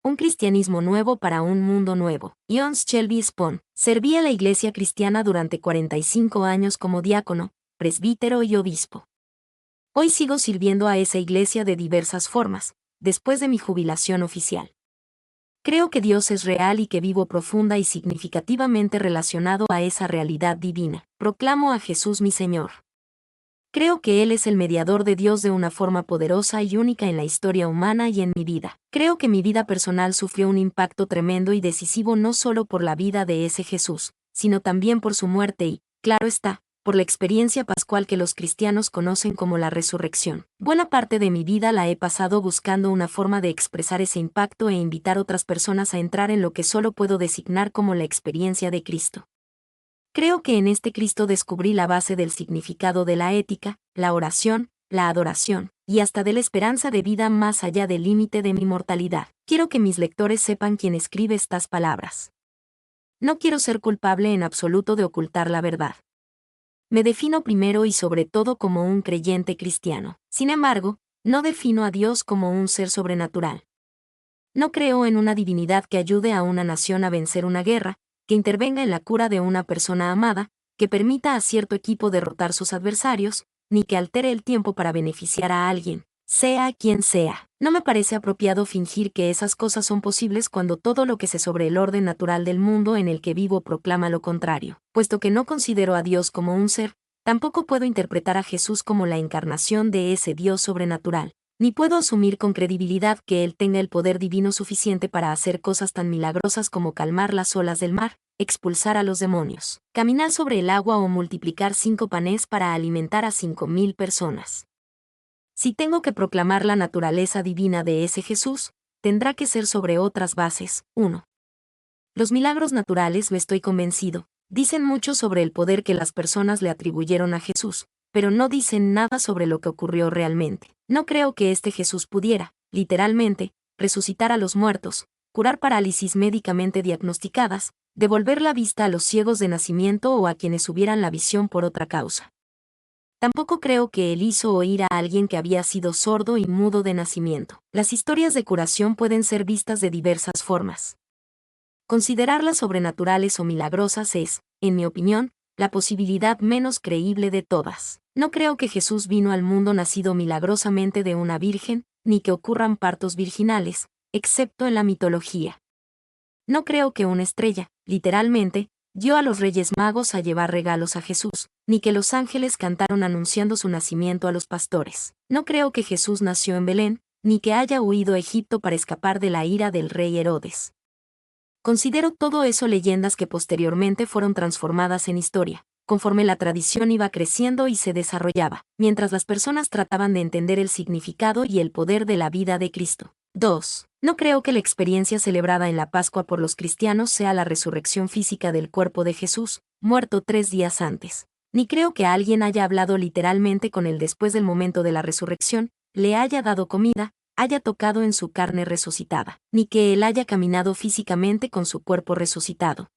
Un cristianismo nuevo para un mundo nuevo. John Shelby Spong. Serví a la iglesia cristiana durante 45 años como diácono, presbítero y obispo. Hoy sigo sirviendo a esa iglesia de diversas formas, después de mi jubilación oficial. Creo que Dios es real y que vivo profunda y significativamente relacionado a esa realidad divina. Proclamo a Jesús mi Señor. Creo que Él es el mediador de Dios de una forma poderosa y única en la historia humana y en mi vida. Creo que mi vida personal sufrió un impacto tremendo y decisivo no solo por la vida de ese Jesús, sino también por su muerte y, claro está, por la experiencia pascual que los cristianos conocen como la resurrección. Buena parte de mi vida la he pasado buscando una forma de expresar ese impacto e invitar a otras personas a entrar en lo que solo puedo designar como la experiencia de Cristo. Creo que en este Cristo descubrí la base del significado de la ética, la oración, la adoración, y hasta de la esperanza de vida más allá del límite de mi mortalidad. Quiero que mis lectores sepan quién escribe estas palabras. No quiero ser culpable en absoluto de ocultar la verdad. Me defino primero y sobre todo como un creyente cristiano. Sin embargo, no defino a Dios como un ser sobrenatural. No creo en una divinidad que ayude a una nación a vencer una guerra, que intervenga en la cura de una persona amada, que permita a cierto equipo derrotar sus adversarios, ni que altere el tiempo para beneficiar a alguien, sea quien sea. No me parece apropiado fingir que esas cosas son posibles cuando todo lo que sé sobre el orden natural del mundo en el que vivo proclama lo contrario. Puesto que no considero a Dios como un ser, tampoco puedo interpretar a Jesús como la encarnación de ese Dios sobrenatural. Ni puedo asumir con credibilidad que Él tenga el poder divino suficiente para hacer cosas tan milagrosas como calmar las olas del mar, expulsar a los demonios, caminar sobre el agua o multiplicar 5 panes para alimentar a 5,000 personas. Si tengo que proclamar la naturaleza divina de ese Jesús, tendrá que ser sobre otras bases. 1. Los milagros naturales, me estoy convencido, dicen mucho sobre el poder que las personas le atribuyeron a Jesús, pero no dicen nada sobre lo que ocurrió realmente. No creo que este Jesús pudiera, literalmente, resucitar a los muertos, curar parálisis médicamente diagnosticadas, devolver la vista a los ciegos de nacimiento o a quienes hubieran la visión por otra causa. Tampoco creo que Él hizo oír a alguien que había sido sordo y mudo de nacimiento. Las historias de curación pueden ser vistas de diversas formas. Considerarlas sobrenaturales o milagrosas es, en mi opinión, la posibilidad menos creíble de todas. No creo que Jesús vino al mundo nacido milagrosamente de una virgen, ni que ocurran partos virginales, excepto en la mitología. No creo que una estrella, literalmente, dio a los Reyes Magos a llevar regalos a Jesús, ni que los ángeles cantaron anunciando su nacimiento a los pastores. No creo que Jesús nació en Belén, ni que haya huido a Egipto para escapar de la ira del rey Herodes. Considero todo eso leyendas que posteriormente fueron transformadas en historia, conforme la tradición iba creciendo y se desarrollaba, mientras las personas trataban de entender el significado y el poder de la vida de Cristo. 2. No creo que la experiencia celebrada en la Pascua por los cristianos sea la resurrección física del cuerpo de Jesús, muerto 3 días antes. Ni creo que alguien haya hablado literalmente con él después del momento de la resurrección, le haya dado comida, haya tocado en su carne resucitada, ni que él haya caminado físicamente con su cuerpo resucitado.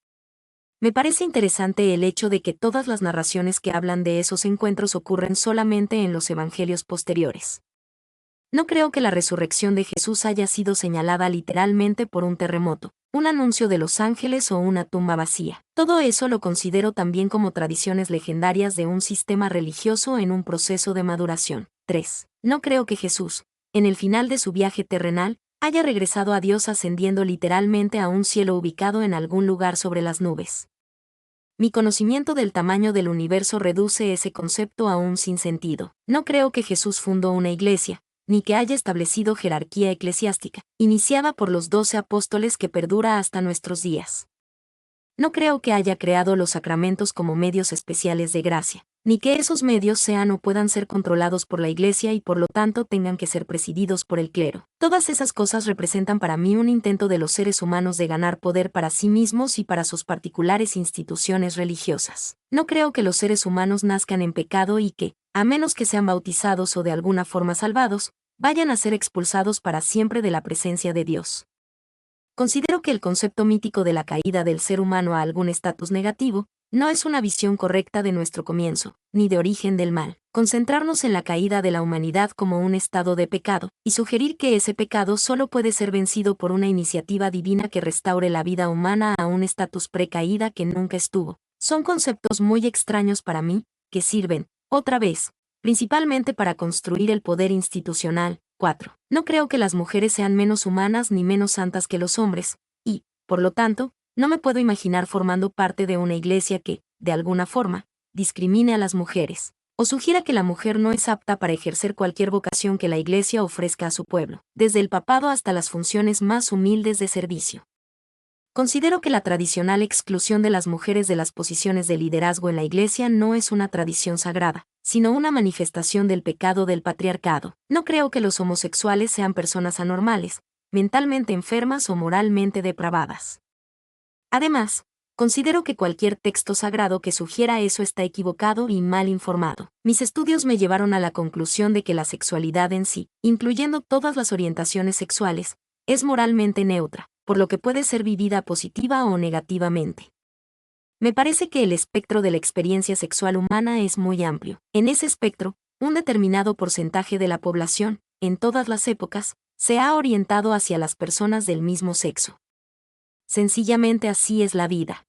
Me parece interesante el hecho de que todas las narraciones que hablan de esos encuentros ocurren solamente en los evangelios posteriores. No creo que la resurrección de Jesús haya sido señalada literalmente por un terremoto, un anuncio de los ángeles o una tumba vacía. Todo eso lo considero también como tradiciones legendarias de un sistema religioso en un proceso de maduración. 3. No creo que Jesús, en el final de su viaje terrenal, haya regresado a Dios ascendiendo literalmente a un cielo ubicado en algún lugar sobre las nubes. Mi conocimiento del tamaño del universo reduce ese concepto a un sinsentido. No creo que Jesús fundó una iglesia, ni que haya establecido jerarquía eclesiástica, iniciada por los 12 apóstoles que perdura hasta nuestros días. No creo que haya creado los sacramentos como medios especiales de gracia, ni que esos medios sean o puedan ser controlados por la Iglesia y por lo tanto tengan que ser presididos por el clero. Todas esas cosas representan para mí un intento de los seres humanos de ganar poder para sí mismos y para sus particulares instituciones religiosas. No creo que los seres humanos nazcan en pecado y que, a menos que sean bautizados o de alguna forma salvados, vayan a ser expulsados para siempre de la presencia de Dios. Considero que el concepto mítico de la caída del ser humano a algún estatus negativo, No es una visión correcta de nuestro comienzo, ni de origen del mal. Concentrarnos en la caída de la humanidad como un estado de pecado, y sugerir que ese pecado solo puede ser vencido por una iniciativa divina que restaure la vida humana a un estatus precaída que nunca estuvo, son conceptos muy extraños para mí, que sirven, otra vez, principalmente para construir el poder institucional. 4. No creo que las mujeres sean menos humanas ni menos santas que los hombres, y, por lo tanto, no me puedo imaginar formando parte de una iglesia que, de alguna forma, discrimine a las mujeres, o sugiera que la mujer no es apta para ejercer cualquier vocación que la iglesia ofrezca a su pueblo, desde el papado hasta las funciones más humildes de servicio. Considero que la tradicional exclusión de las mujeres de las posiciones de liderazgo en la iglesia no es una tradición sagrada, sino una manifestación del pecado del patriarcado. No creo que los homosexuales sean personas anormales, mentalmente enfermas o moralmente depravadas. Además, considero que cualquier texto sagrado que sugiera eso está equivocado y mal informado. Mis estudios me llevaron a la conclusión de que la sexualidad en sí, incluyendo todas las orientaciones sexuales, es moralmente neutra, por lo que puede ser vivida positiva o negativamente. Me parece que el espectro de la experiencia sexual humana es muy amplio. En ese espectro, un determinado porcentaje de la población, en todas las épocas, se ha orientado hacia las personas del mismo sexo. Sencillamente así es la vida.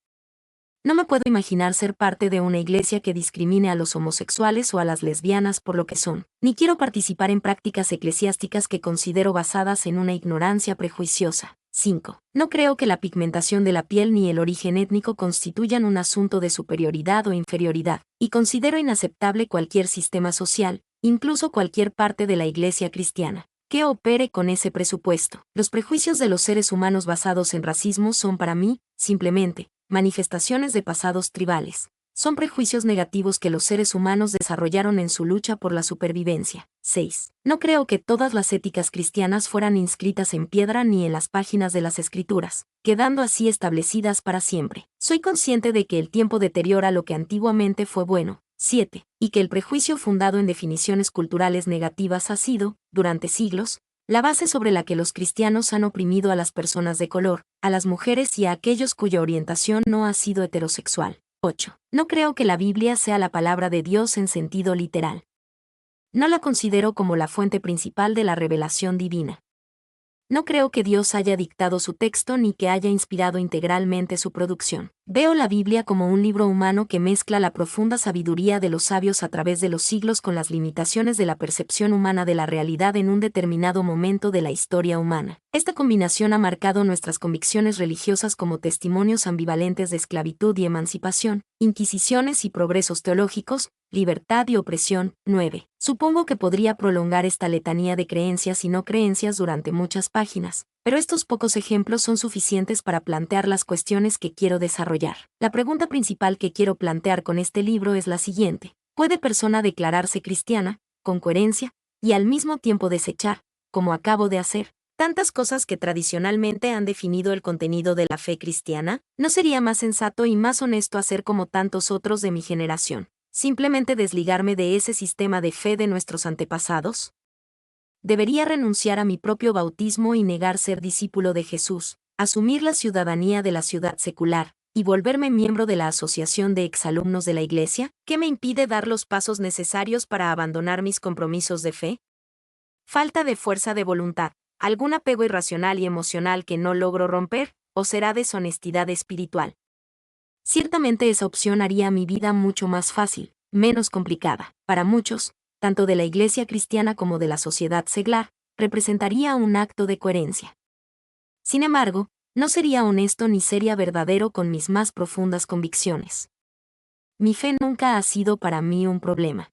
No me puedo imaginar ser parte de una iglesia que discrimine a los homosexuales o a las lesbianas por lo que son, ni quiero participar en prácticas eclesiásticas que considero basadas en una ignorancia prejuiciosa. 5. No creo que la pigmentación de la piel ni el origen étnico constituyan un asunto de superioridad o inferioridad, y considero inaceptable cualquier sistema social, incluso cualquier parte de la iglesia cristiana, que opere con ese presupuesto. Los prejuicios de los seres humanos basados en racismo son para mí, simplemente, manifestaciones de pasados tribales. Son prejuicios negativos que los seres humanos desarrollaron en su lucha por la supervivencia. 6. No creo que todas las éticas cristianas fueran inscritas en piedra ni en las páginas de las Escrituras, quedando así establecidas para siempre. Soy consciente de que el tiempo deteriora lo que antiguamente fue bueno. 7. Y que el prejuicio fundado en definiciones culturales negativas ha sido, durante siglos, la base sobre la que los cristianos han oprimido a las personas de color, a las mujeres y a aquellos cuya orientación no ha sido heterosexual. 8. No creo que la Biblia sea la palabra de Dios en sentido literal. No la considero como la fuente principal de la revelación divina. No creo que Dios haya dictado su texto ni que haya inspirado integralmente su producción. Veo la Biblia como un libro humano que mezcla la profunda sabiduría de los sabios a través de los siglos con las limitaciones de la percepción humana de la realidad en un determinado momento de la historia humana. Esta combinación ha marcado nuestras convicciones religiosas como testimonios ambivalentes de esclavitud y emancipación, inquisiciones y progresos teológicos, libertad y opresión. 9. Supongo que podría prolongar esta letanía de creencias y no creencias durante muchas páginas, pero estos pocos ejemplos son suficientes para plantear las cuestiones que quiero desarrollar. La pregunta principal que quiero plantear con este libro es la siguiente: ¿puede persona declararse cristiana, con coherencia, y al mismo tiempo desechar, como acabo de hacer, tantas cosas que tradicionalmente han definido el contenido de la fe cristiana? ¿No sería más sensato y más honesto hacer como tantos otros de mi generación, simplemente desligarme de ese sistema de fe de nuestros antepasados? Debería renunciar a mi propio bautismo y negar ser discípulo de Jesús, asumir la ciudadanía de la ciudad secular, y volverme miembro de la Asociación de Exalumnos de la Iglesia. ¿Qué me impide dar los pasos necesarios para abandonar mis compromisos de fe? ¿Falta de fuerza de voluntad, algún apego irracional y emocional que no logro romper, o será deshonestidad espiritual? Ciertamente esa opción haría mi vida mucho más fácil, menos complicada. Para muchos, tanto de la Iglesia cristiana como de la sociedad seglar, representaría un acto de coherencia. Sin embargo, no sería honesto ni sería verdadero con mis más profundas convicciones. Mi fe nunca ha sido para mí un problema.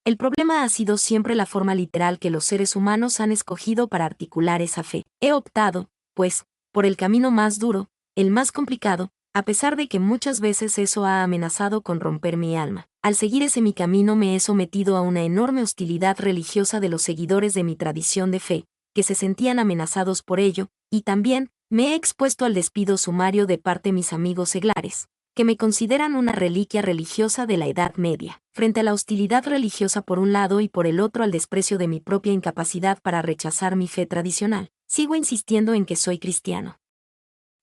El problema ha sido siempre la forma literal que los seres humanos han escogido para articular esa fe. He optado, pues, por el camino más duro, el más complicado, a pesar de que muchas veces eso ha amenazado con romper mi alma. Al seguir ese mi camino me he sometido a una enorme hostilidad religiosa de los seguidores de mi tradición de fe, que se sentían amenazados por ello, y también me he expuesto al despido sumario de parte de mis amigos seglares, que me consideran una reliquia religiosa de la Edad Media. Frente a la hostilidad religiosa por un lado y por el otro al desprecio de mi propia incapacidad para rechazar mi fe tradicional, sigo insistiendo en que soy cristiano.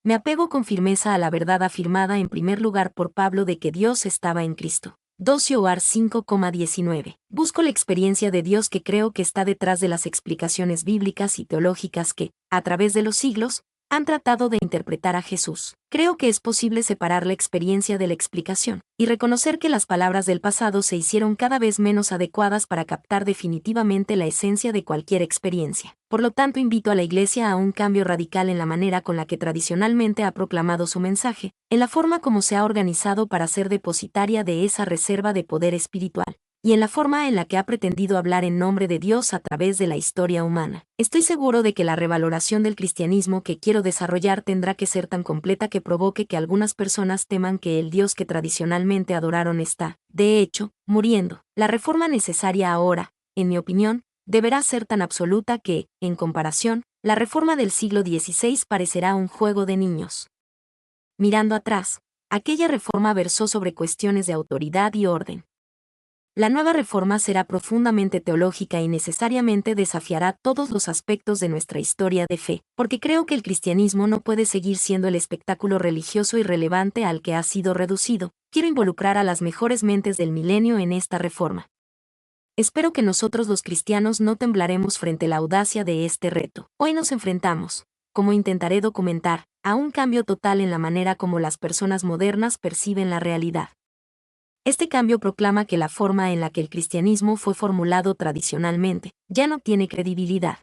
Me apego con firmeza a la verdad afirmada en primer lugar por Pablo de que Dios estaba en Cristo. 2 Yoar 5,19. Busco la experiencia de Dios que creo que está detrás de las explicaciones bíblicas y teológicas que, a través de los siglos, han tratado de interpretar a Jesús. Creo que es posible separar la experiencia de la explicación, y reconocer que las palabras del pasado se hicieron cada vez menos adecuadas para captar definitivamente la esencia de cualquier experiencia. Por lo tanto, invito a la Iglesia a un cambio radical en la manera con la que tradicionalmente ha proclamado su mensaje, en la forma como se ha organizado para ser depositaria de esa reserva de poder espiritual, y en la forma en la que ha pretendido hablar en nombre de Dios a través de la historia humana. Estoy seguro de que la revaloración del cristianismo que quiero desarrollar tendrá que ser tan completa que provoque que algunas personas teman que el Dios que tradicionalmente adoraron está, de hecho, muriendo. La reforma necesaria ahora, en mi opinión, deberá ser tan absoluta que, en comparación, la reforma del siglo XVI parecerá un juego de niños. Mirando atrás, aquella reforma versó sobre cuestiones de autoridad y orden. La nueva reforma será profundamente teológica y necesariamente desafiará todos los aspectos de nuestra historia de fe, porque creo que el cristianismo no puede seguir siendo el espectáculo religioso irrelevante al que ha sido reducido. Quiero involucrar a las mejores mentes del milenio en esta reforma. Espero que nosotros los cristianos no temblaremos frente a la audacia de este reto. Hoy nos enfrentamos, como intentaré documentar, a un cambio total en la manera como las personas modernas perciben la realidad. Este cambio proclama que la forma en la que el cristianismo fue formulado tradicionalmente ya no tiene credibilidad.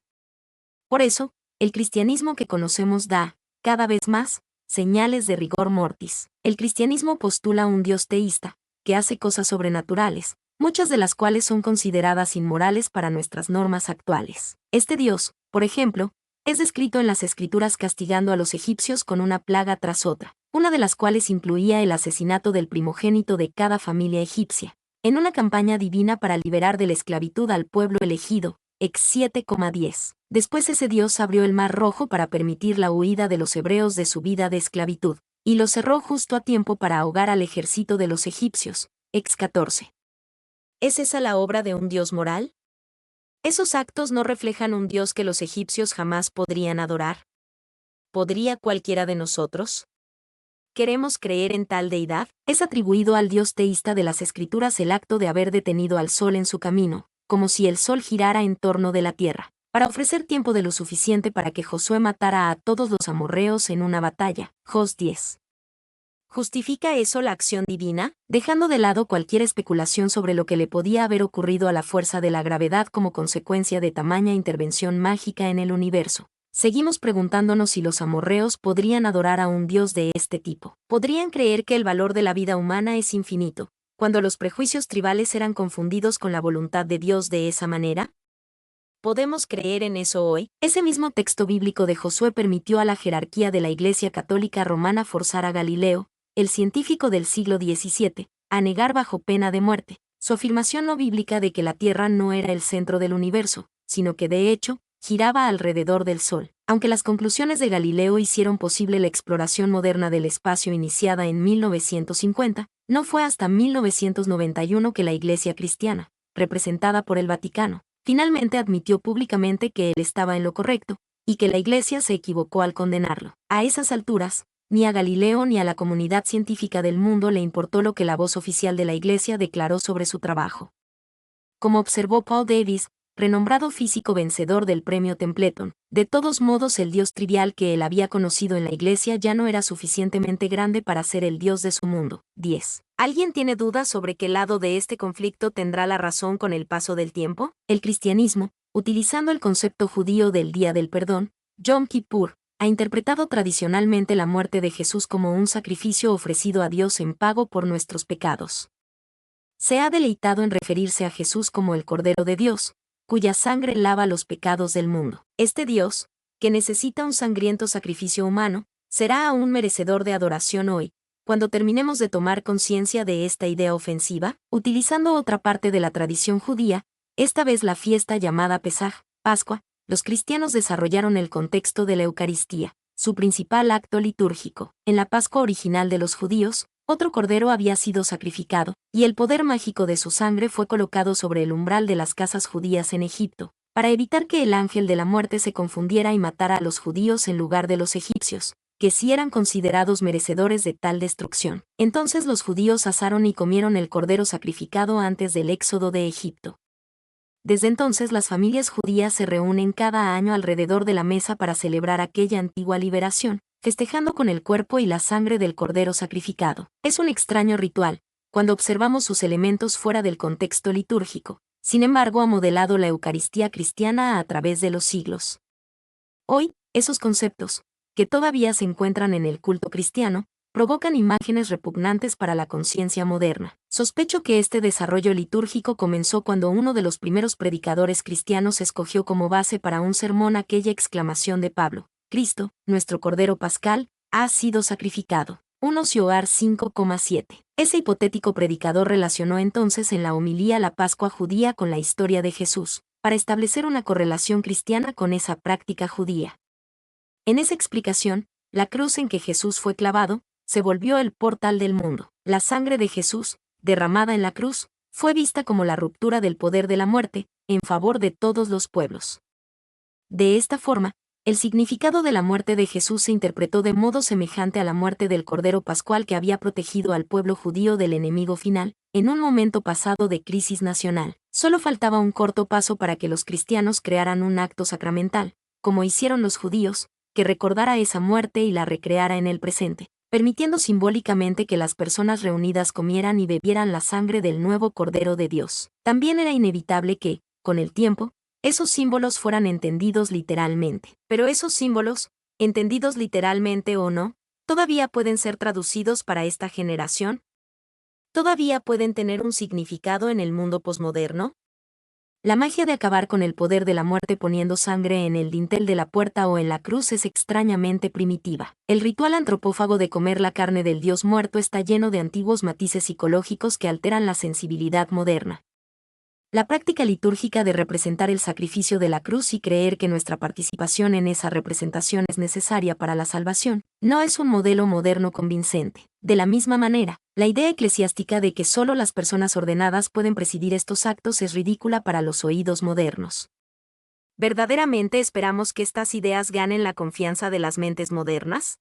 Por eso, el cristianismo que conocemos da, cada vez más, señales de rigor mortis. El cristianismo postula un Dios teísta, que hace cosas sobrenaturales, muchas de las cuales son consideradas inmorales para nuestras normas actuales. Este Dios, por ejemplo, es descrito en las Escrituras castigando a los egipcios con una plaga tras otra, una de las cuales incluía el asesinato del primogénito de cada familia egipcia, en una campaña divina para liberar de la esclavitud al pueblo elegido, Ex 7,10. Después ese Dios abrió el Mar Rojo para permitir la huida de los hebreos de su vida de esclavitud, y lo cerró justo a tiempo para ahogar al ejército de los egipcios, Ex 14. ¿Es esa la obra de un Dios moral? ¿Esos actos no reflejan un Dios que los egipcios jamás podrían adorar? ¿Podría cualquiera de nosotros? ¿Queremos creer en tal deidad? Es atribuido al Dios teísta de las Escrituras el acto de haber detenido al sol en su camino, como si el sol girara en torno de la tierra, para ofrecer tiempo de lo suficiente para que Josué matara a todos los amorreos en una batalla. Jos 10. ¿Justifica eso la acción divina? Dejando de lado cualquier especulación sobre lo que le podía haber ocurrido a la fuerza de la gravedad como consecuencia de tamaña intervención mágica en el universo, seguimos preguntándonos si los amorreos podrían adorar a un Dios de este tipo. ¿Podrían creer que el valor de la vida humana es infinito, cuando los prejuicios tribales eran confundidos con la voluntad de Dios de esa manera? ¿Podemos creer en eso hoy? Ese mismo texto bíblico de Josué permitió a la jerarquía de la Iglesia Católica Romana forzar a Galileo, el científico del siglo XVII, a negar bajo pena de muerte su afirmación no bíblica de que la Tierra no era el centro del universo, sino que de hecho, giraba alrededor del Sol. Aunque las conclusiones de Galileo hicieron posible la exploración moderna del espacio iniciada en 1950, no fue hasta 1991 que la Iglesia cristiana, representada por el Vaticano, finalmente admitió públicamente que él estaba en lo correcto, y que la Iglesia se equivocó al condenarlo. A esas alturas, ni a Galileo ni a la comunidad científica del mundo le importó lo que la voz oficial de la Iglesia declaró sobre su trabajo. Como observó Paul Davies, renombrado físico vencedor del premio Templeton, de todos modos el Dios trivial que él había conocido en la Iglesia ya no era suficientemente grande para ser el Dios de su mundo. 10. ¿Alguien tiene dudas sobre qué lado de este conflicto tendrá la razón con el paso del tiempo? El cristianismo, utilizando el concepto judío del Día del Perdón, Yom Kippur, ha interpretado tradicionalmente la muerte de Jesús como un sacrificio ofrecido a Dios en pago por nuestros pecados. Se ha deleitado en referirse a Jesús como el Cordero de Dios, cuya sangre lava los pecados del mundo. Este Dios, que necesita un sangriento sacrificio humano, será aún merecedor de adoración hoy, cuando terminemos de tomar conciencia de esta idea ofensiva, utilizando otra parte de la tradición judía, esta vez la fiesta llamada Pesaj, Pascua. Los cristianos desarrollaron el contexto de la Eucaristía, su principal acto litúrgico. En la Pascua original de los judíos, otro cordero había sido sacrificado, y el poder mágico de su sangre fue colocado sobre el umbral de las casas judías en Egipto, para evitar que el ángel de la muerte se confundiera y matara a los judíos en lugar de los egipcios. que sí eran considerados merecedores de tal destrucción. Entonces los judíos asaron y comieron el cordero sacrificado antes del éxodo de Egipto. Desde entonces las familias judías se reúnen cada año alrededor de la mesa para celebrar aquella antigua liberación, festejando con el cuerpo y la sangre del cordero sacrificado. Es un extraño ritual, cuando observamos sus elementos fuera del contexto litúrgico. Sin embargo, ha modelado la Eucaristía cristiana a través de los siglos. Hoy, esos conceptos, que todavía se encuentran en el culto cristiano, provocan imágenes repugnantes para la conciencia moderna. Sospecho que este desarrollo litúrgico comenzó cuando uno de los primeros predicadores cristianos escogió como base para un sermón aquella exclamación de Pablo: Cristo, nuestro Cordero Pascal, ha sido sacrificado. 1 Sioar 5,7. Ese hipotético predicador relacionó entonces en la homilía la Pascua judía con la historia de Jesús, para establecer una correlación cristiana con esa práctica judía. En esa explicación, la cruz en que Jesús fue clavado, se volvió el portal del mundo. La sangre de Jesús, derramada en la cruz, fue vista como la ruptura del poder de la muerte, en favor de todos los pueblos. De esta forma, el significado de la muerte de Jesús se interpretó de modo semejante a la muerte del Cordero Pascual que había protegido al pueblo judío del enemigo final, en un momento pasado de crisis nacional. Solo faltaba un corto paso para que los cristianos crearan un acto sacramental, como hicieron los judíos, que recordara esa muerte y la recreara en el presente, permitiendo simbólicamente que las personas reunidas comieran y bebieran la sangre del nuevo Cordero de Dios. También era inevitable que, con el tiempo, esos símbolos fueran entendidos literalmente. Pero esos símbolos, entendidos literalmente o no, ¿todavía pueden ser traducidos para esta generación? ¿Todavía pueden tener un significado en el mundo posmoderno? La magia de acabar con el poder de la muerte poniendo sangre en el dintel de la puerta o en la cruz es extrañamente primitiva. El ritual antropófago de comer la carne del Dios muerto está lleno de antiguos matices psicológicos que alteran la sensibilidad moderna. La práctica litúrgica de representar el sacrificio de la cruz y creer que nuestra participación en esa representación es necesaria para la salvación, no es un modelo moderno convincente. De la misma manera, la idea eclesiástica de que solo las personas ordenadas pueden presidir estos actos es ridícula para los oídos modernos. ¿Verdaderamente esperamos que estas ideas ganen la confianza de las mentes modernas?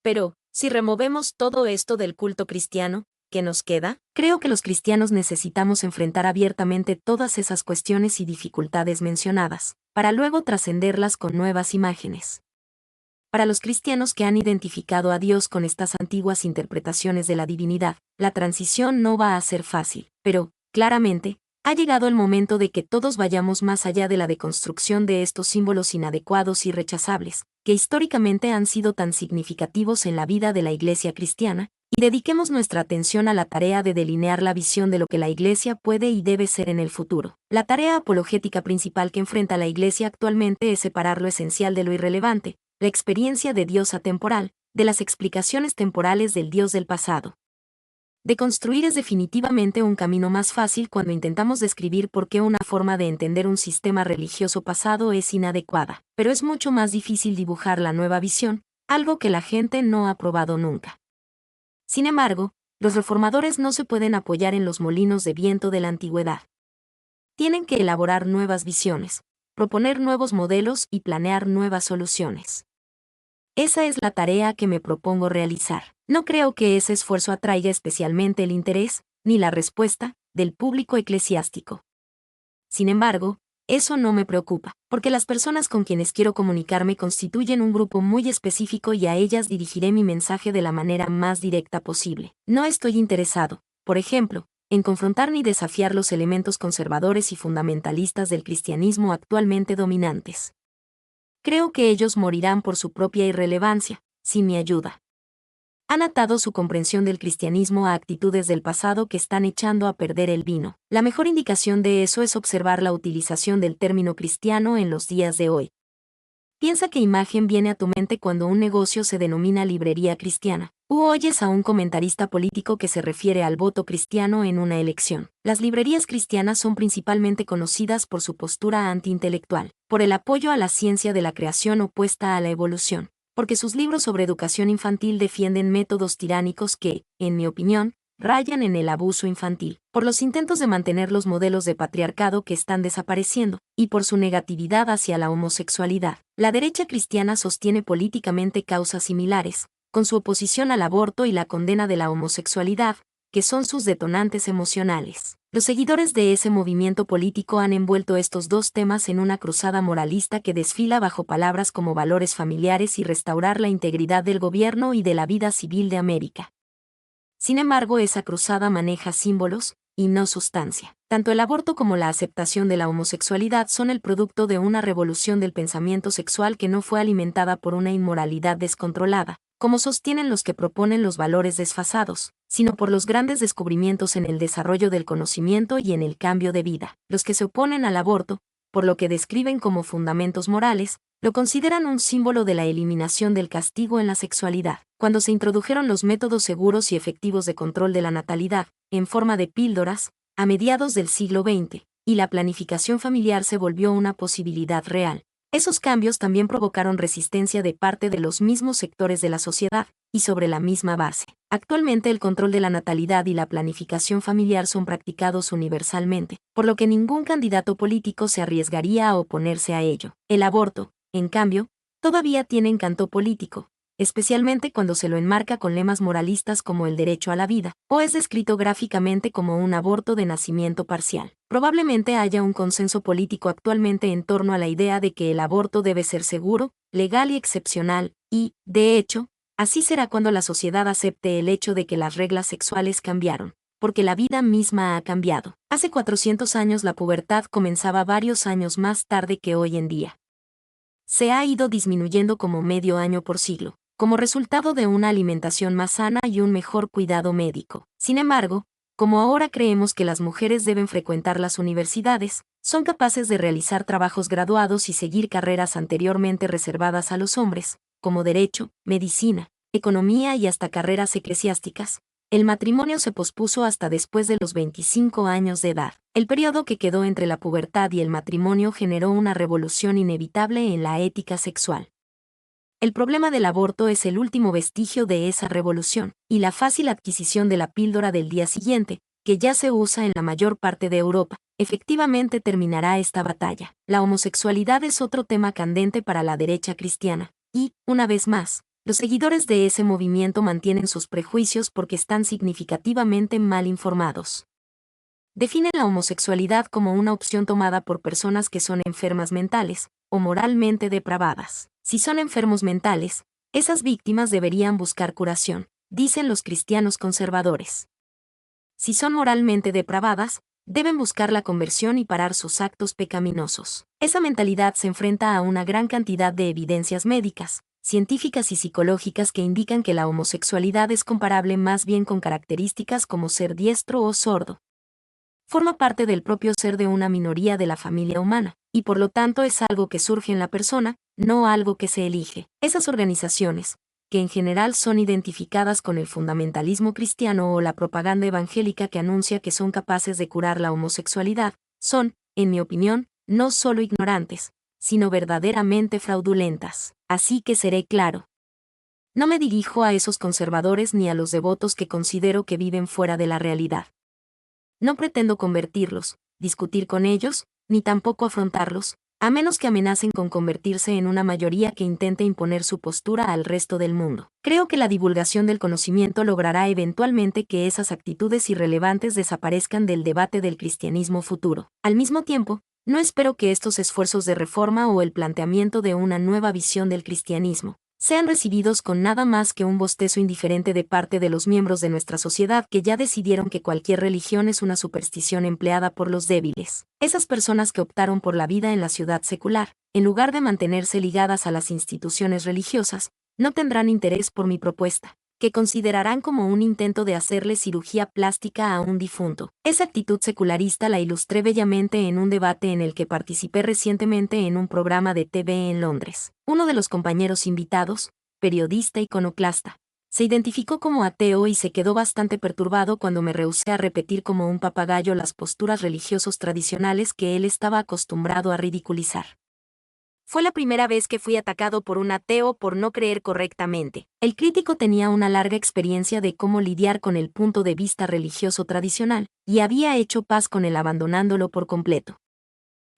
Pero, si removemos todo esto del culto cristiano, ¿qué nos queda? Creo que los cristianos necesitamos enfrentar abiertamente todas esas cuestiones y dificultades mencionadas, para luego trascenderlas con nuevas imágenes. Para los cristianos que han identificado a Dios con estas antiguas interpretaciones de la divinidad, la transición no va a ser fácil, pero, claramente, ha llegado el momento de que todos vayamos más allá de la deconstrucción de estos símbolos inadecuados y rechazables, que históricamente han sido tan significativos en la vida de la Iglesia cristiana, y dediquemos nuestra atención a la tarea de delinear la visión de lo que la Iglesia puede y debe ser en el futuro. La tarea apologética principal que enfrenta la Iglesia actualmente es separar lo esencial de lo irrelevante, la experiencia de Dios atemporal, de las explicaciones temporales del Dios del pasado. Deconstruir es definitivamente un camino más fácil cuando intentamos describir por qué una forma de entender un sistema religioso pasado es inadecuada, pero es mucho más difícil dibujar la nueva visión, algo que la gente no ha probado nunca. Sin embargo, los reformadores no se pueden apoyar en los molinos de viento de la antigüedad. Tienen que elaborar nuevas visiones, proponer nuevos modelos y planear nuevas soluciones. Esa es la tarea que me propongo realizar. No creo que ese esfuerzo atraiga especialmente el interés, ni la respuesta, del público eclesiástico. Sin embargo, eso no me preocupa, porque las personas con quienes quiero comunicarme constituyen un grupo muy específico y a ellas dirigiré mi mensaje de la manera más directa posible. No estoy interesado, por ejemplo, en confrontar ni desafiar los elementos conservadores y fundamentalistas del cristianismo actualmente dominantes. Creo que ellos morirán por su propia irrelevancia, sin mi ayuda. Han atado su comprensión del cristianismo a actitudes del pasado que están echando a perder el vino. La mejor indicación de eso es observar la utilización del término cristiano en los días de hoy. Piensa qué imagen viene a tu mente cuando un negocio se denomina librería cristiana, u oyes a un comentarista político que se refiere al voto cristiano en una elección. Las librerías cristianas son principalmente conocidas por su postura antiintelectual, por el apoyo a la ciencia de la creación opuesta a la evolución, porque sus libros sobre educación infantil defienden métodos tiránicos que, en mi opinión, rayan en el abuso infantil, por los intentos de mantener los modelos de patriarcado que están desapareciendo, y por su negatividad hacia la homosexualidad. La derecha cristiana sostiene políticamente causas similares, con su oposición al aborto y la condena de la homosexualidad, que son sus detonantes emocionales. Los seguidores de ese movimiento político han envuelto estos dos temas en una cruzada moralista que desfila bajo palabras como valores familiares y restaurar la integridad del gobierno y de la vida civil de América. Sin embargo, esa cruzada maneja símbolos, y no sustancia. Tanto el aborto como la aceptación de la homosexualidad son el producto de una revolución del pensamiento sexual que no fue alimentada por una inmoralidad descontrolada, como sostienen los que proponen los valores desfasados, sino por los grandes descubrimientos en el desarrollo del conocimiento y en el cambio de vida. Los que se oponen al aborto, por lo que describen como fundamentos morales, lo consideran un símbolo de la eliminación del castigo en la sexualidad. Cuando se introdujeron los métodos seguros y efectivos de control de la natalidad, en forma de píldoras, a mediados del siglo XX, y la planificación familiar se volvió una posibilidad real, esos cambios también provocaron resistencia de parte de los mismos sectores de la sociedad, y sobre la misma base. Actualmente el control de la natalidad y la planificación familiar son practicados universalmente, por lo que ningún candidato político se arriesgaría a oponerse a ello. El aborto, en cambio, todavía tiene encanto político, especialmente cuando se lo enmarca con lemas moralistas como el derecho a la vida, o es descrito gráficamente como un aborto de nacimiento parcial. Probablemente haya un consenso político actualmente en torno a la idea de que el aborto debe ser seguro, legal y excepcional, y, de hecho, así será cuando la sociedad acepte el hecho de que las reglas sexuales cambiaron, porque la vida misma ha cambiado. Hace 400 años la pubertad comenzaba varios años más tarde que hoy en día. Se ha ido disminuyendo como medio año por siglo, como resultado de una alimentación más sana y un mejor cuidado médico. Sin embargo, como ahora creemos que las mujeres deben frecuentar las universidades, son capaces de realizar trabajos graduados y seguir carreras anteriormente reservadas a los hombres, como derecho, medicina, economía y hasta carreras eclesiásticas, el matrimonio se pospuso hasta después de los 25 años de edad. El periodo que quedó entre la pubertad y el matrimonio generó una revolución inevitable en la ética sexual. El problema del aborto es el último vestigio de esa revolución, y la fácil adquisición de la píldora del día siguiente, que ya se usa en la mayor parte de Europa, efectivamente terminará esta batalla. La homosexualidad es otro tema candente para la derecha cristiana, y, una vez más, los seguidores de ese movimiento mantienen sus prejuicios porque están significativamente mal informados. Definen la homosexualidad como una opción tomada por personas que son enfermas mentales, o moralmente depravadas. Si son enfermos mentales, esas víctimas deberían buscar curación, dicen los cristianos conservadores. Si son moralmente depravadas, deben buscar la conversión y parar sus actos pecaminosos. Esa mentalidad se enfrenta a una gran cantidad de evidencias médicas, científicas y psicológicas que indican que la homosexualidad es comparable más bien con características como ser diestro o sordo. Forma parte del propio ser de una minoría de la familia humana, y por lo tanto es algo que surge en la persona, no algo que se elige. Esas organizaciones, que en general son identificadas con el fundamentalismo cristiano o la propaganda evangélica que anuncia que son capaces de curar la homosexualidad, son, en mi opinión, no solo ignorantes, sino verdaderamente fraudulentas. Así que seré claro. No me dirijo a esos conservadores ni a los devotos que considero que viven fuera de la realidad. No pretendo convertirlos, discutir con ellos, ni tampoco afrontarlos, a menos que amenacen con convertirse en una mayoría que intente imponer su postura al resto del mundo. Creo que la divulgación del conocimiento logrará eventualmente que esas actitudes irrelevantes desaparezcan del debate del cristianismo futuro. Al mismo tiempo, no espero que estos esfuerzos de reforma o el planteamiento de una nueva visión del cristianismo sean recibidos con nada más que un bostezo indiferente de parte de los miembros de nuestra sociedad que ya decidieron que cualquier religión es una superstición empleada por los débiles. Esas personas que optaron por la vida en la ciudad secular, en lugar de mantenerse ligadas a las instituciones religiosas, no tendrán interés por mi propuesta, que considerarán como un intento de hacerle cirugía plástica a un difunto. Esa actitud secularista la ilustré bellamente en un debate en el que participé recientemente en un programa de TV en Londres. Uno de los compañeros invitados, periodista iconoclasta, se identificó como ateo y se quedó bastante perturbado cuando me rehusé a repetir como un papagayo las posturas religiosos tradicionales que él estaba acostumbrado a ridiculizar. Fue la primera vez que fui atacado por un ateo por no creer correctamente. El crítico tenía una larga experiencia de cómo lidiar con el punto de vista religioso tradicional, y había hecho paz con él abandonándolo por completo.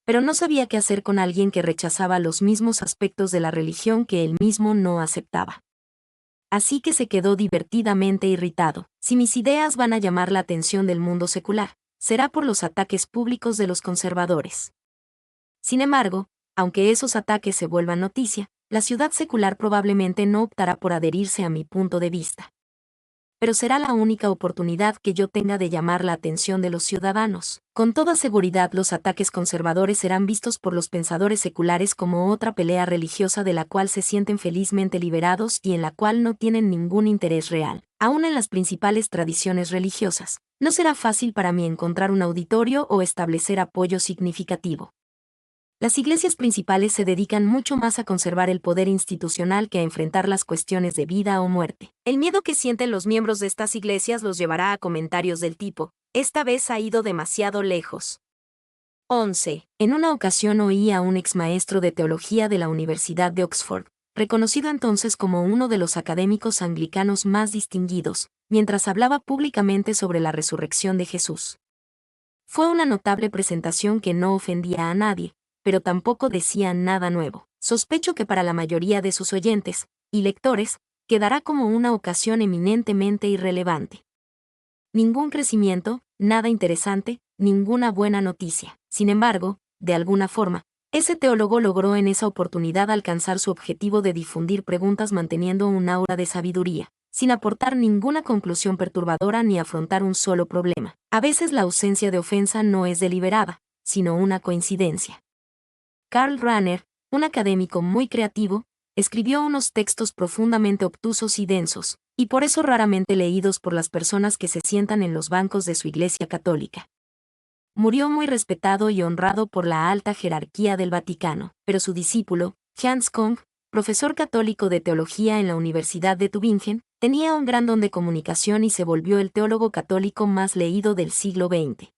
Pero no sabía qué hacer con alguien que rechazaba los mismos aspectos de la religión que él mismo no aceptaba. Así que se quedó divertidamente irritado. Si mis ideas van a llamar la atención del mundo secular, será por los ataques públicos de los conservadores. Sin embargo, aunque esos ataques se vuelvan noticia, la ciudad secular probablemente no optará por adherirse a mi punto de vista. Pero será la única oportunidad que yo tenga de llamar la atención de los ciudadanos. Con toda seguridad los ataques conservadores serán vistos por los pensadores seculares como otra pelea religiosa de la cual se sienten felizmente liberados y en la cual no tienen ningún interés real. Aún en las principales tradiciones religiosas, no será fácil para mí encontrar un auditorio o establecer apoyo significativo. Las iglesias principales se dedican mucho más a conservar el poder institucional que a enfrentar las cuestiones de vida o muerte. El miedo que sienten los miembros de estas iglesias los llevará a comentarios del tipo, esta vez ha ido demasiado lejos. 11. En una ocasión oí a un ex maestro de teología de la Universidad de Oxford, reconocido entonces como uno de los académicos anglicanos más distinguidos, mientras hablaba públicamente sobre la resurrección de Jesús. Fue una notable presentación que no ofendía a nadie, pero tampoco decía nada nuevo. Sospecho que para la mayoría de sus oyentes y lectores, quedará como una ocasión eminentemente irrelevante. Ningún crecimiento, nada interesante, ninguna buena noticia. Sin embargo, de alguna forma, ese teólogo logró en esa oportunidad alcanzar su objetivo de difundir preguntas manteniendo un aura de sabiduría, sin aportar ninguna conclusión perturbadora ni afrontar un solo problema. A veces la ausencia de ofensa no es deliberada, sino una coincidencia. Karl Rahner, un académico muy creativo, escribió unos textos profundamente obtusos y densos, y por eso raramente leídos por las personas que se sientan en los bancos de su Iglesia católica. Murió muy respetado y honrado por la alta jerarquía del Vaticano, pero su discípulo, Hans Kung, profesor católico de teología en la Universidad de Tübingen, tenía un gran don de comunicación y se volvió el teólogo católico más leído del siglo XX.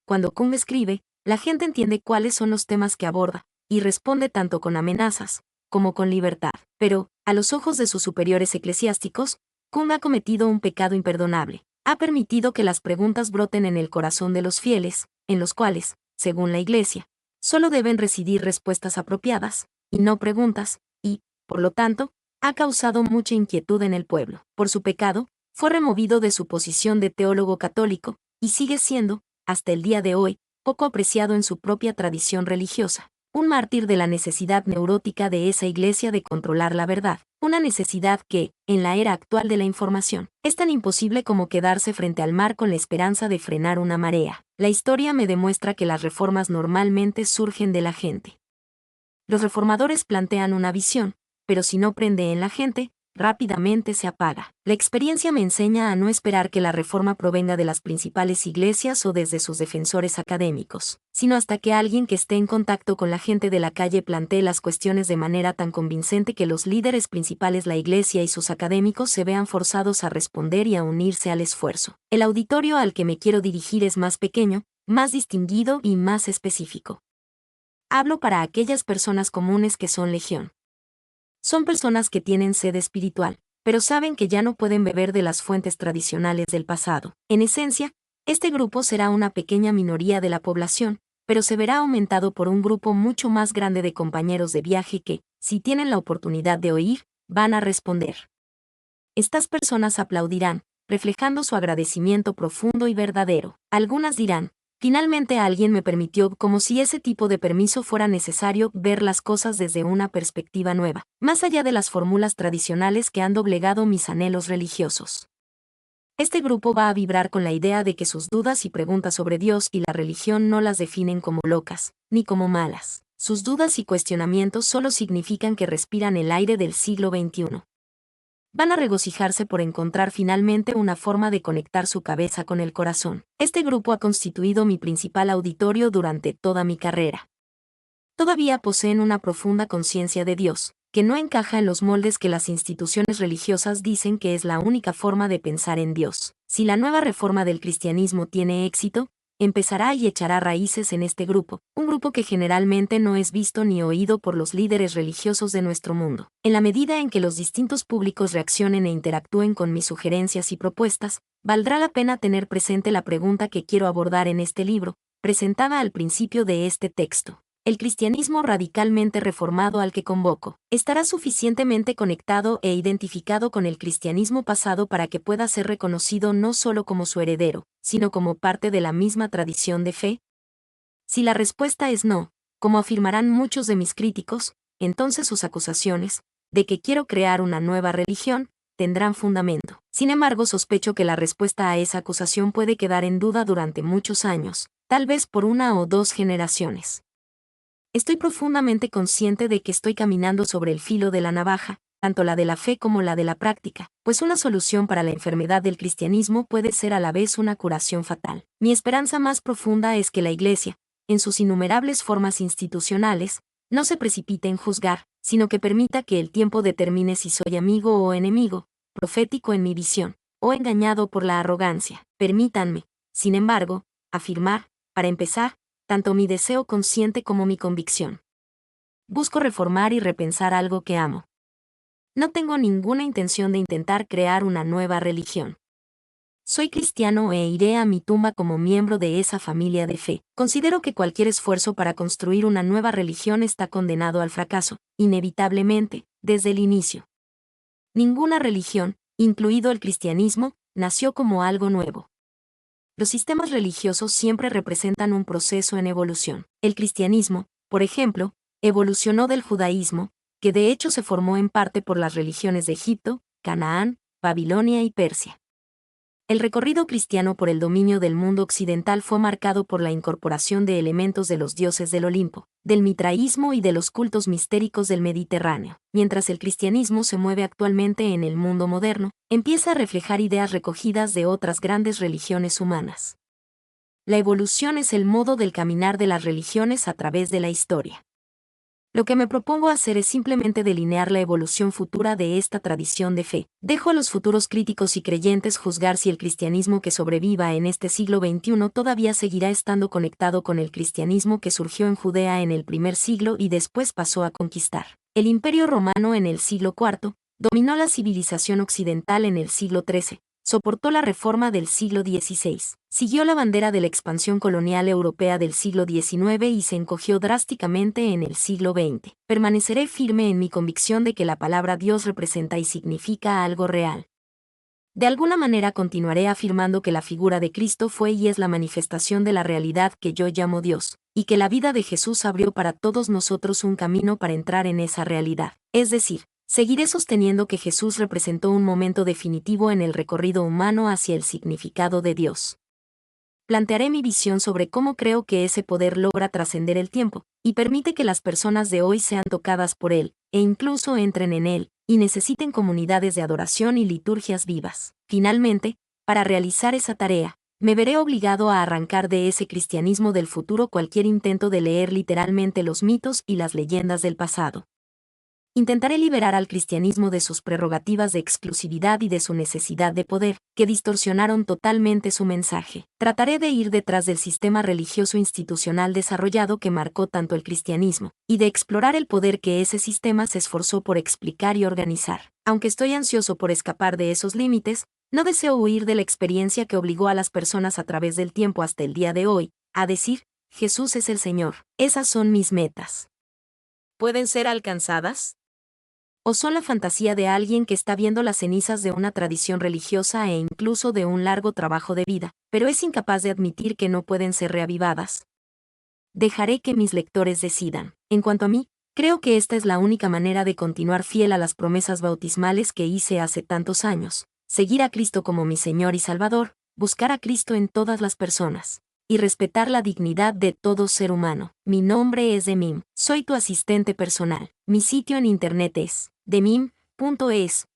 Cuando Kung escribe, la gente entiende cuáles son los temas que aborda, y responde tanto con amenazas, como con libertad. Pero, a los ojos de sus superiores eclesiásticos, Kung ha cometido un pecado imperdonable. Ha permitido que las preguntas broten en el corazón de los fieles, en los cuales, según la Iglesia, solo deben residir respuestas apropiadas, y no preguntas, y, por lo tanto, ha causado mucha inquietud en el pueblo. Por su pecado, fue removido de su posición de teólogo católico, y sigue siendo, hasta el día de hoy, poco apreciado en su propia tradición religiosa, un mártir de la necesidad neurótica de esa iglesia de controlar la verdad, una necesidad que, en la era actual de la información, es tan imposible como quedarse frente al mar con la esperanza de frenar una marea. La historia me demuestra que las reformas normalmente surgen de la gente. Los reformadores plantean una visión, pero si no prende en la gente, rápidamente se apaga. La experiencia me enseña a no esperar que la reforma provenga de las principales iglesias o desde sus defensores académicos, sino hasta que alguien que esté en contacto con la gente de la calle plantee las cuestiones de manera tan convincente que los líderes principales, la iglesia y sus académicos, se vean forzados a responder y a unirse al esfuerzo. El auditorio al que me quiero dirigir es más pequeño, más distinguido y más específico. Hablo para aquellas personas comunes que son legión. Son personas que tienen sed espiritual, pero saben que ya no pueden beber de las fuentes tradicionales del pasado. En esencia, este grupo será una pequeña minoría de la población, pero se verá aumentado por un grupo mucho más grande de compañeros de viaje que, si tienen la oportunidad de oír, van a responder. Estas personas aplaudirán, reflejando su agradecimiento profundo y verdadero. Algunas dirán, finalmente alguien me permitió, como si ese tipo de permiso fuera necesario, ver las cosas desde una perspectiva nueva, más allá de las fórmulas tradicionales que han doblegado mis anhelos religiosos. Este grupo va a vibrar con la idea de que sus dudas y preguntas sobre Dios y la religión no las definen como locas, ni como malas. Sus dudas y cuestionamientos solo significan que respiran el aire del siglo XXI. Van a regocijarse por encontrar finalmente una forma de conectar su cabeza con el corazón. Este grupo ha constituido mi principal auditorio durante toda mi carrera. Todavía poseen una profunda conciencia de Dios, que no encaja en los moldes que las instituciones religiosas dicen que es la única forma de pensar en Dios. Si la nueva reforma del cristianismo tiene éxito, empezará y echará raíces en este grupo, un grupo que generalmente no es visto ni oído por los líderes religiosos de nuestro mundo. En la medida en que los distintos públicos reaccionen e interactúen con mis sugerencias y propuestas, valdrá la pena tener presente la pregunta que quiero abordar en este libro, presentada al principio de este texto. El cristianismo radicalmente reformado al que convoco, ¿estará suficientemente conectado e identificado con el cristianismo pasado para que pueda ser reconocido no solo como su heredero, sino como parte de la misma tradición de fe? Si la respuesta es no, como afirmarán muchos de mis críticos, entonces sus acusaciones, de que quiero crear una nueva religión, tendrán fundamento. Sin embargo, sospecho que la respuesta a esa acusación puede quedar en duda durante muchos años, tal vez por 1 o 2 generaciones. Estoy profundamente consciente de que estoy caminando sobre el filo de la navaja, tanto la de la fe como la de la práctica, pues una solución para la enfermedad del cristianismo puede ser a la vez una curación fatal. Mi esperanza más profunda es que la Iglesia, en sus innumerables formas institucionales, no se precipite en juzgar, sino que permita que el tiempo determine si soy amigo o enemigo, profético en mi visión, o engañado por la arrogancia. Permítanme, sin embargo, afirmar, para empezar, tanto mi deseo consciente como mi convicción. Busco reformar y repensar algo que amo. No tengo ninguna intención de intentar crear una nueva religión. Soy cristiano e iré a mi tumba como miembro de esa familia de fe. Considero que cualquier esfuerzo para construir una nueva religión está condenado al fracaso, inevitablemente, desde el inicio. Ninguna religión, incluido el cristianismo, nació como algo nuevo. Los sistemas religiosos siempre representan un proceso en evolución. El cristianismo, por ejemplo, evolucionó del judaísmo, que de hecho se formó en parte por las religiones de Egipto, Canaán, Babilonia y Persia. El recorrido cristiano por el dominio del mundo occidental fue marcado por la incorporación de elementos de los dioses del Olimpo, del mitraísmo y de los cultos mistéricos del Mediterráneo. Mientras el cristianismo se mueve actualmente en el mundo moderno, empieza a reflejar ideas recogidas de otras grandes religiones humanas. La evolución es el modo del caminar de las religiones a través de la historia. Lo que me propongo hacer es simplemente delinear la evolución futura de esta tradición de fe. Dejo a los futuros críticos y creyentes juzgar si el cristianismo que sobreviva en este siglo XXI todavía seguirá estando conectado con el cristianismo que surgió en Judea en el primer siglo y después pasó a conquistar el Imperio Romano en el siglo IV, dominó la civilización occidental en el siglo XIII, soportó la reforma del siglo XVI, siguió la bandera de la expansión colonial europea del siglo XIX y se encogió drásticamente en el siglo XX. Permaneceré firme en mi convicción de que la palabra Dios representa y significa algo real. De alguna manera continuaré afirmando que la figura de Cristo fue y es la manifestación de la realidad que yo llamo Dios, y que la vida de Jesús abrió para todos nosotros un camino para entrar en esa realidad. Es decir, seguiré sosteniendo que Jesús representó un momento definitivo en el recorrido humano hacia el significado de Dios. Plantearé mi visión sobre cómo creo que ese poder logra trascender el tiempo, y permite que las personas de hoy sean tocadas por él, e incluso entren en él, y necesiten comunidades de adoración y liturgias vivas. Finalmente, para realizar esa tarea, me veré obligado a arrancar de ese cristianismo del futuro cualquier intento de leer literalmente los mitos y las leyendas del pasado. Intentaré liberar al cristianismo de sus prerrogativas de exclusividad y de su necesidad de poder, que distorsionaron totalmente su mensaje. Trataré de ir detrás del sistema religioso institucional desarrollado que marcó tanto el cristianismo, y de explorar el poder que ese sistema se esforzó por explicar y organizar. Aunque estoy ansioso por escapar de esos límites, no deseo huir de la experiencia que obligó a las personas a través del tiempo hasta el día de hoy, a decir, Jesús es el Señor. Esas son mis metas. ¿Pueden ser alcanzadas? ¿O son la fantasía de alguien que está viendo las cenizas de una tradición religiosa e incluso de un largo trabajo de vida, pero es incapaz de admitir que no pueden ser reavivadas? Dejaré que mis lectores decidan. En cuanto a mí, creo que esta es la única manera de continuar fiel a las promesas bautismales que hice hace tantos años: seguir a Cristo como mi Señor y Salvador, buscar a Cristo en todas las personas, y respetar la dignidad de todo ser humano. Mi nombre es Demim, soy tu asistente personal. Mi sitio en internet es demim.es.tl.